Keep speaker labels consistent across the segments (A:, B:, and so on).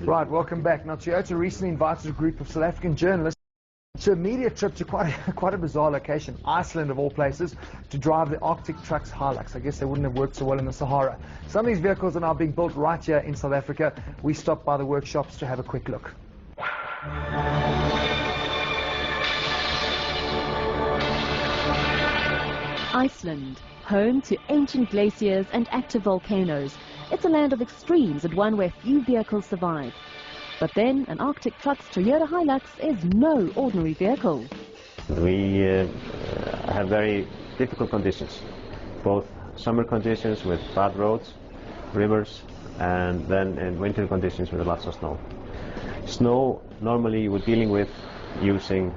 A: Right, welcome back. Now, Toyota recently invited a group of South African journalists to a media trip to quite a bizarre location, Iceland of all places, to drive the Arctic Trucks Hilux. I guess they wouldn't have worked so well in the Sahara. Some of these vehicles are now being built right here in South Africa. We stopped by the workshops to have a quick look.
B: Iceland, home to ancient glaciers and active volcanoes. It's a land of extremes and one where few vehicles survive. But then, an Arctic Trucks Toyota Hilux is no ordinary vehicle.
C: We have very difficult conditions, both summer conditions with bad roads, rivers, and then in winter conditions with lots of snow. Snow, normally we're dealing with using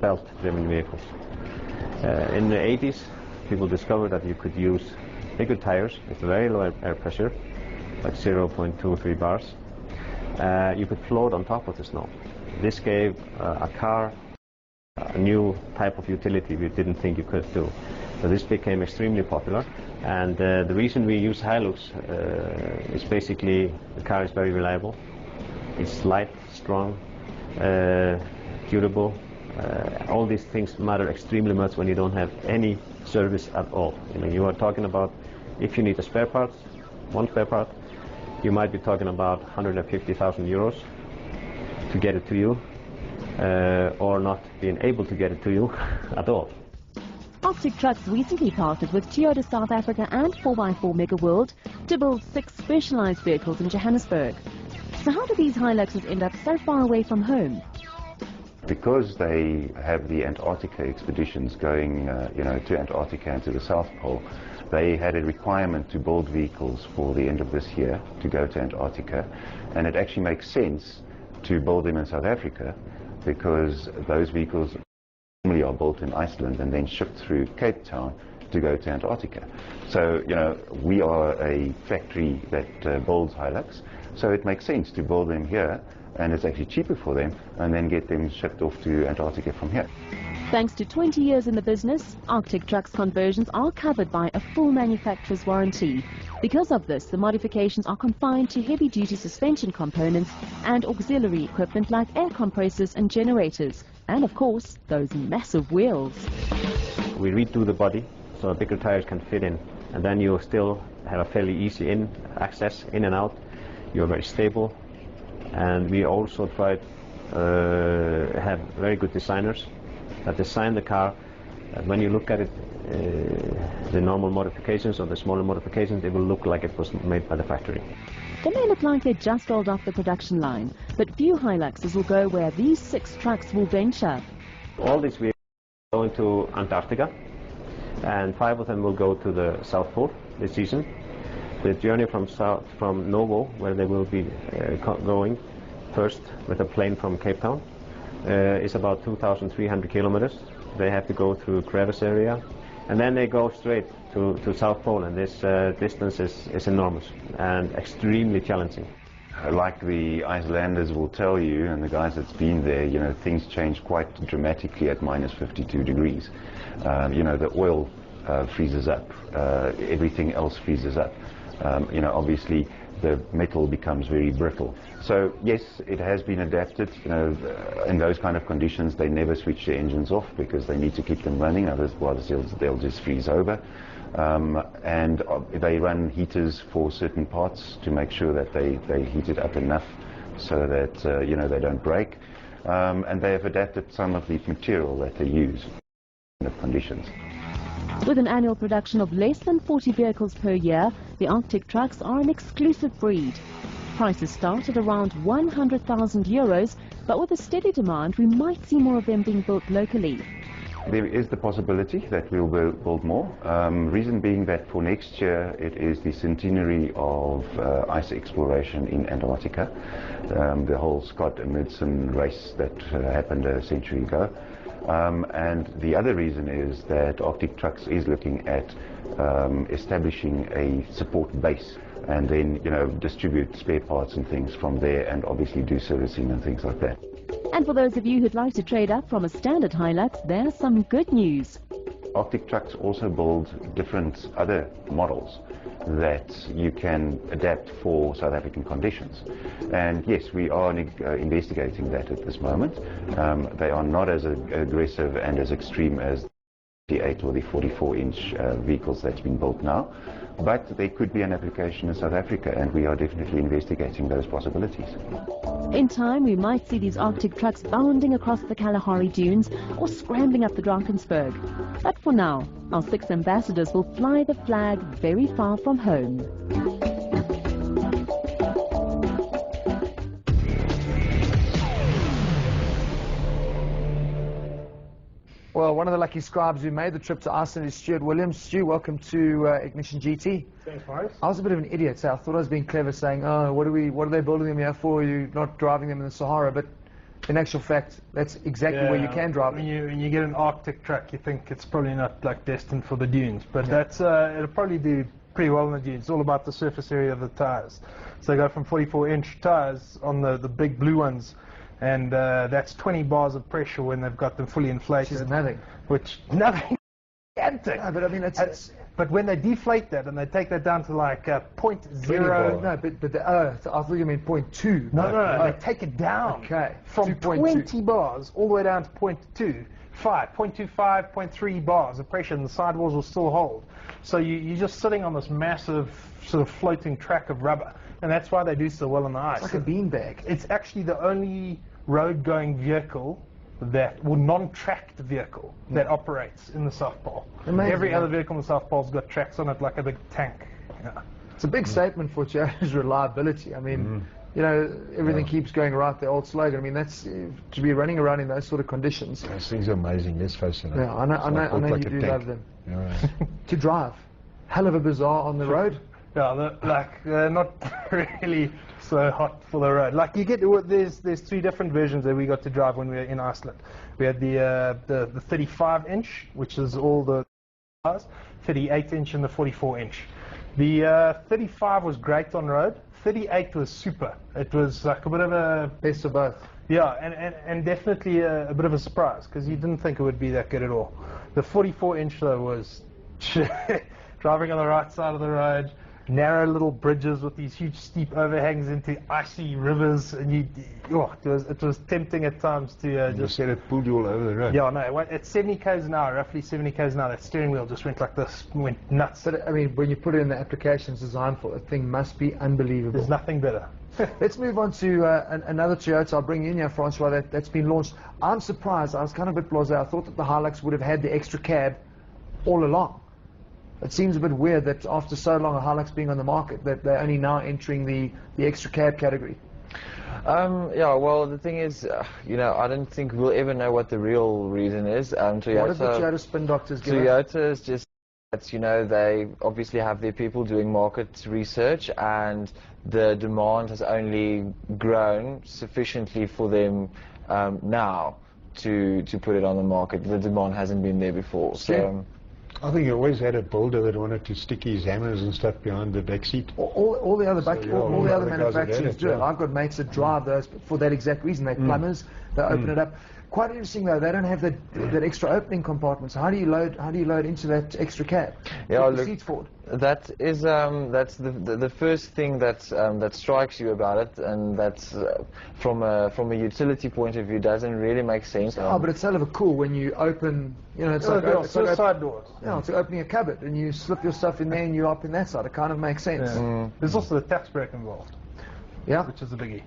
C: belt-driven vehicles. In the 80s, people discovered that you could use bigger tires with very low air pressure, like 0.23 bars. You could float on top of the snow. This gave a car a new type of utility we didn't think you could do. So this became extremely popular, and the reason we use Hilux is basically the car is very reliable. It's light, strong, durable. All these things matter extremely much when you don't have any service at all. You are talking about, if you need a spare part, one spare part, you might be talking about 150,000 euros to get it to you, or not being able to get it to you at all.
B: Arctic Trucks recently partnered with Toyota South Africa and 4x4 Mega World to build 6 specialized vehicles in Johannesburg. So how do these Hiluxes end up so far away from home?
D: Because they have the Antarctica expeditions going to Antarctica and to the South Pole, they had a requirement to build vehicles for the end of this year to go to Antarctica, and it actually makes sense to build them in South Africa because those vehicles normally are built in Iceland and then shipped through Cape Town to go to Antarctica. So, we are a factory that builds Hilux, so it makes sense to build them here, and it's actually cheaper for them, and then get them shipped off to Antarctica from here.
B: Thanks to 20 years in the business, Arctic Trucks conversions are covered by a full manufacturer's warranty. Because of this, the modifications are confined to heavy-duty suspension components and auxiliary equipment like air compressors and generators, and of course, those massive wheels.
C: We redo the body so bigger tires can fit in, and then you still have a fairly easy access in and out. You're very stable, and we also try to have very good designers that design the car, that when you look at it, the normal modifications or the smaller modifications, it will look like it was made by the factory.
B: They may look like they just rolled off the production line, but few Hiluxes will go where these 6 trucks will venture.
C: All these vehicles are going to Antarctica, and 5 of them will go to the South Pole this season. The journey from Novo, where they will be going first with a plane from Cape Town, is about 2,300 kilometers. They have to go through crevice area, and then they go straight to South Pole, and this distance is enormous and extremely challenging.
D: Like the Icelanders will tell you, and the guys that's been there, things change quite dramatically at minus 52 degrees. The oil freezes up, everything else freezes up. Obviously the metal becomes very brittle. So yes, it has been adapted. In those kind of conditions, they never switch the engines off because they need to keep them running, otherwise they'll just freeze over. And they run heaters for certain parts to make sure that they heat it up enough so that they don't break. And they have adapted some of the material that they use in the conditions.
B: With an annual production of less than 40 vehicles per year, the Arctic Trucks are an exclusive breed. Prices start at around 100,000 euros, but with a steady demand, we might see more of them being built locally.
D: There is the possibility that we'll build more. Reason being that for next year it is the centenary of ice exploration in Antarctica, the whole Scott Amundsen race that happened a century ago. And the other reason is that Arctic Trucks is looking at establishing a support base, and then distribute spare parts and things from there, and obviously do servicing and things like that.
B: And for those of you who'd like to trade up from a standard Hilux, there's some good news.
D: Arctic Trucks also build different other models that you can adapt for South African conditions. And yes, we are investigating that at this moment. They are not as aggressive and as extreme as the 8 or the 44-inch vehicles that's been built now. But there could be an application in South Africa, and we are definitely investigating those possibilities.
B: In time, we might see these Arctic trucks bounding across the Kalahari dunes or scrambling up the Drakensberg. But for now, our 6 ambassadors will fly the flag very far from home.
A: Well, one of the lucky scribes who made the trip to Iceland is Stuart Williams. Stu, welcome to Ignition GT.
E: Thanks, Morris.
A: I was a bit of an idiot, so I thought I was being clever saying, oh, what are they building them here for? You're not driving them in the Sahara, but in actual fact, that's exactly where you can drive
E: when
A: them.
E: you get an Arctic truck, you think it's probably not like destined for the dunes, but that's it'll probably do pretty well in the dunes. It's all about the surface area of the tires. So they go from 44-inch tires on the big blue ones, and that's 20 bars of pressure when they've got them fully inflated.
A: Which is nothing.
E: Which nothing. Gigantic.
A: No, but I mean, it's
E: but when they deflate that and they take that down to like 0.0.
A: No, but I thought you meant 0.2.
E: No, they take it down.
A: Okay.
E: From 20 bars all the way down to 0.25, 0.3 bars of pressure, and the sidewalls will still hold. So you're just sitting on this massive sort of floating track of rubber, and that's why they do so well on the ice.
A: It's like a beanbag.
E: It's actually the only road-going vehicle non-tracked vehicle that operates in the South Pole.
A: Amazing,
E: Every other vehicle in the South Pole's got tracks on it like a big tank. Yeah.
A: It's a big statement for Toyota's reliability. I mean, you know, everything keeps going right, the old slogan. I mean, that's to be running around in those sort of conditions.
F: Those things are amazing, let's face it.
A: Yeah, I know
F: like
A: you
F: a
A: do
F: tank.
A: love them.
F: Yeah.
A: To drive, hell of a bizarre on the road.
E: Yeah, they're not really so hot for the road. Like you get, there's 3 different versions that we got to drive when we were in Iceland. We had the 35-inch, which is all the cars, 38-inch and the 44-inch. The 35 was great on road. 38 was super. It was like a bit of a
A: Best of both.
E: yeah, and definitely a bit of a surprise because you didn't think it would be that good at all. The 44-inch though was driving on the right side of the road. Narrow little bridges with these huge steep overhangs into icy rivers, and it was tempting at times to
F: Just said it pulled you all over the road.
E: yeah, no, at 70 k's an hour, roughly 70 k's an hour, that steering wheel just went like this, went nuts.
A: But I mean, when you put it in the applications designed for, the thing must be unbelievable.
E: There's nothing better.
A: Let's move on to another Toyota. I'll bring you in here, Francois, that's been launched. I'm surprised. I was kind of a bit blasé. I thought that the Hilux would have had the extra cab all along. It seems a bit weird that after so long a Hilux being on the market, that they're only now entering the extra cab category.
G: Yeah, well, the thing is, I don't think we'll ever know what the real reason is. Toyota,
A: What did the Toyota spin doctors give us?
G: Toyota is just, they obviously have their people doing market research, and the demand has only grown sufficiently for them now to put it on the market. The demand hasn't been there before. So.
F: I think you always had a builder that wanted to stick his hammers and stuff behind the back seat.
A: All the other all the other
F: guys that
A: manufacturers
F: had it,
A: do it.
F: yeah.
A: I've got mates that drive those for that exact reason. They're plumbers. They open it up. Quite interesting though. They don't have that extra opening compartment. So how do you load into that extra cab?
G: Yeah,
A: Put the
G: look,
A: seats forward.
G: that is that's the first thing that strikes you about it, and that's from a utility point of view doesn't really make sense.
A: Oh, but it's hell of a cool when you open. It's like
E: Suicide doors.
A: it's like opening a cupboard and you slip your stuff in there and you up in that side. It kind of makes sense.
E: Yeah. There's also the tax break involved,
A: Yeah.
E: which is a biggie.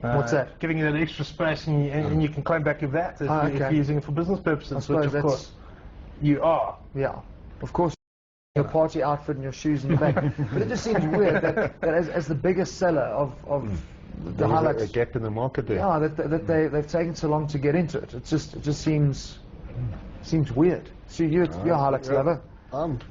A: What's that?
E: Giving you that extra space, and you can claim back your VAT if you're using it for business purposes,
A: I suppose
E: which of
A: that's-
E: course you are.
A: Yeah. Of course. Your party outfit and your shoes in the back. But it just seems weird that as the biggest seller of the
F: There's
A: Hilux.
F: a gap in the market there.
A: Yeah, that they've taken so long to get into it. It just seems weird. So you're a Hilux lover.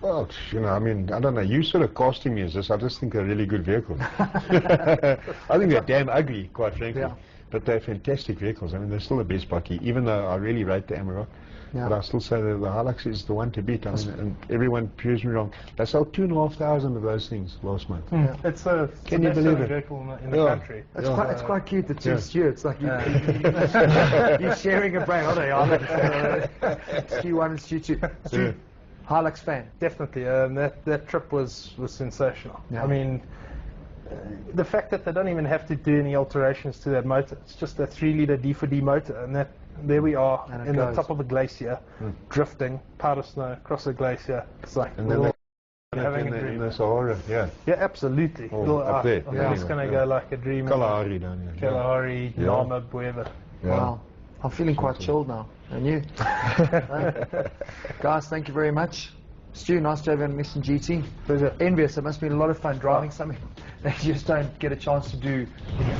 F: Well, I mean, I don't know. You sort of casting me as this. I just think they're really good vehicles. I think they're damn ugly, quite frankly.
A: Yeah.
F: But they're fantastic vehicles. I mean, they're still the best bucky, even though I really rate the Amarok.
A: Yeah.
F: But I still say that the Hilux is the one to beat. I mean, and everyone proves me wrong. They sold 2,500 of those things last month.
E: It's a
F: Can you believe it?
E: vehicle in the country.
A: It's quite cute, the two
F: Yeah.
A: Stuarts. Like you're sharing a brain. Oh, they are. Stu 1 and Stu 2. Stu, Hilux fan.
E: Definitely, that trip was sensational.
A: Yeah.
E: I mean, the fact that they don't even have to do any alterations to that motor. It's just a 3-liter D4D motor, and there we are
A: And it
E: in
A: goes.
E: the top of a glacier, drifting, powder snow, across a glacier. It's like
F: And then
E: having
F: in
E: a dream.
F: the Sahara, yeah.
E: Yeah, absolutely.
F: Oh, up there.
E: I'm
F: Yeah.
E: just going to go like a dream.
F: Kalahari down here.
E: Kalahari,
F: Yeah.
E: Namib, wherever.
F: Yeah.
A: Wow. I'm feeling quite chilled now. And you? Guys, thank you very much. Stu, nice to have you on Mission GT.
E: Pleasure.
A: Envious. It must have been a lot of fun driving something that you just don't get a chance to do in your